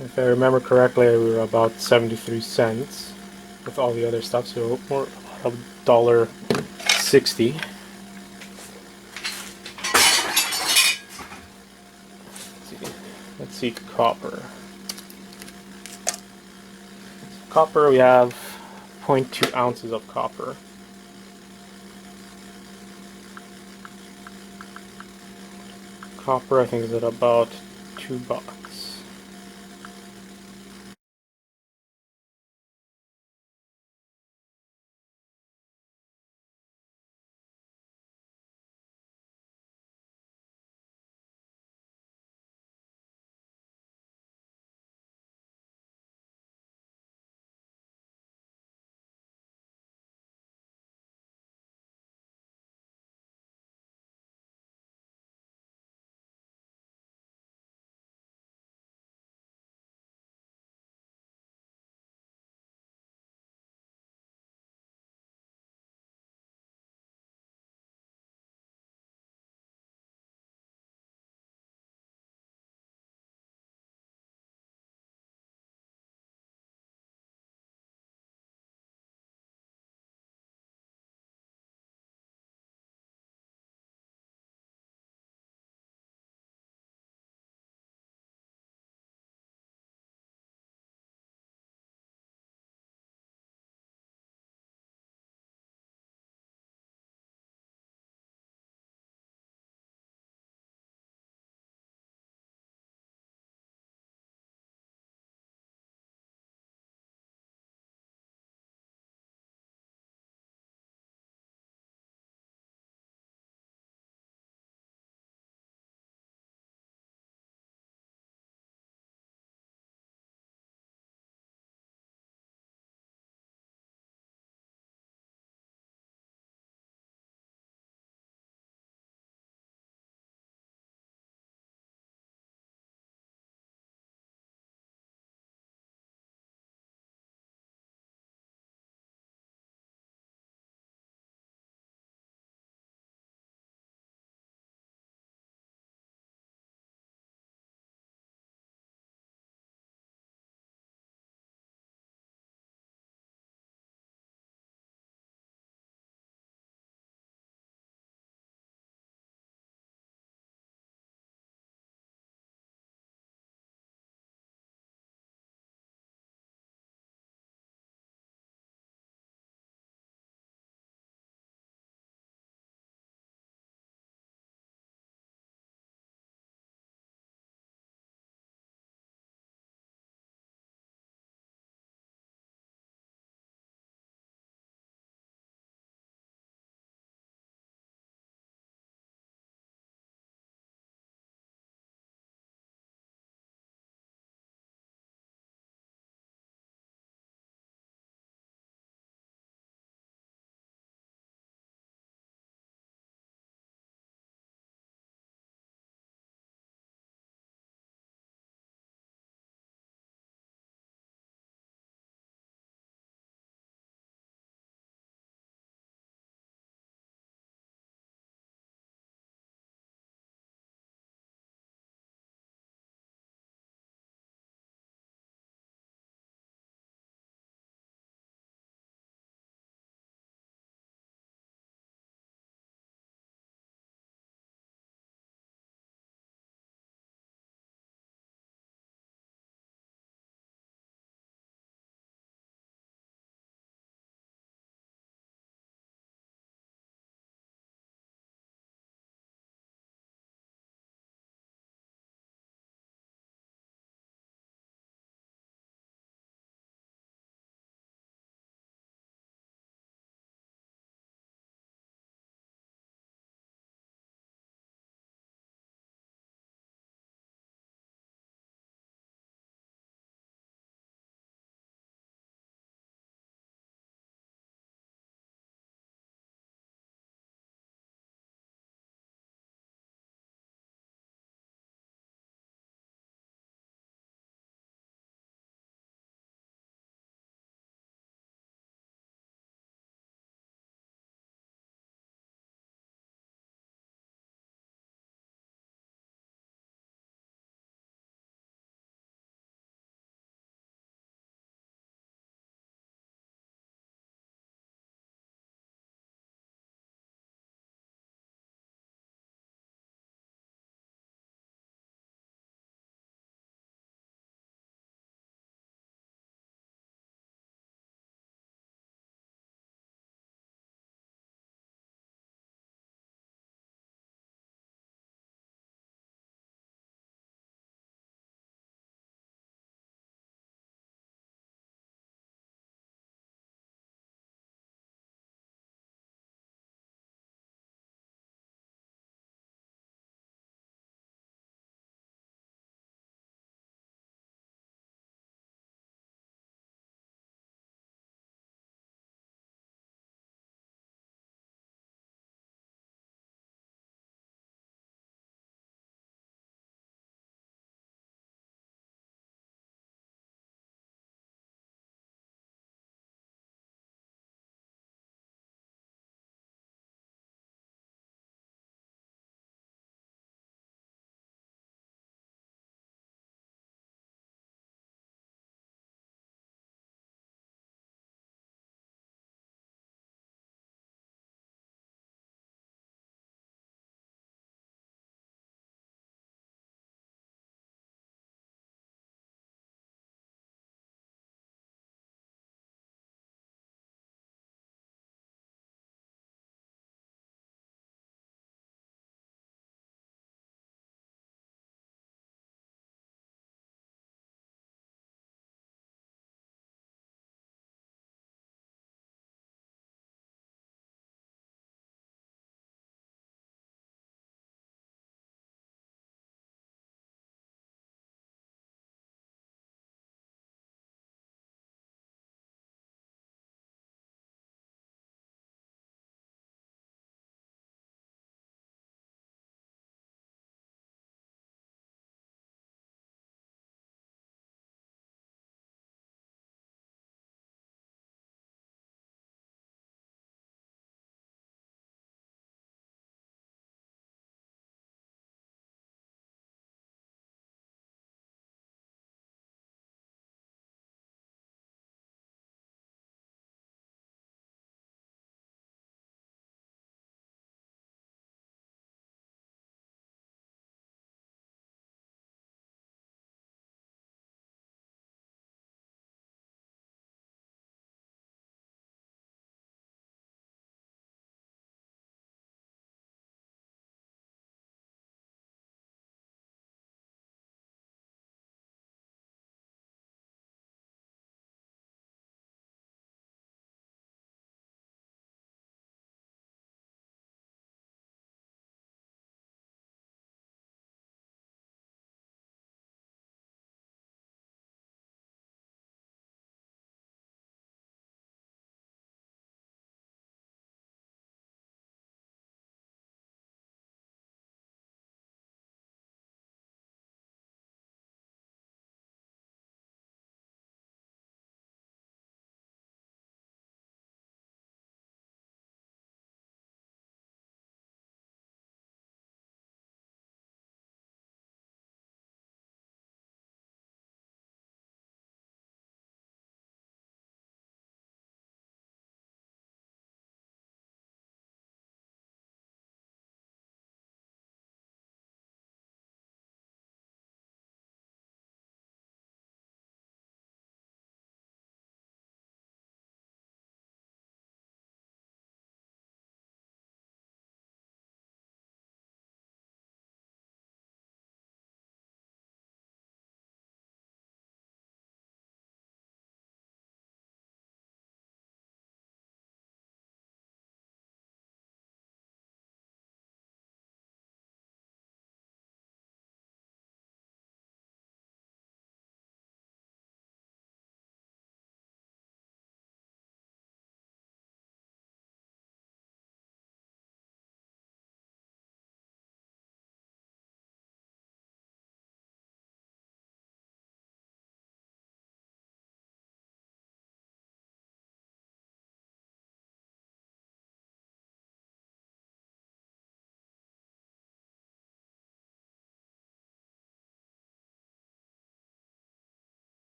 If I remember correctly, we were about 73 cents with all the other stuff, so more about $1.60. Let's see, copper. Copper, we have 0.2 ounces of copper. Copper, I think, is at about $2.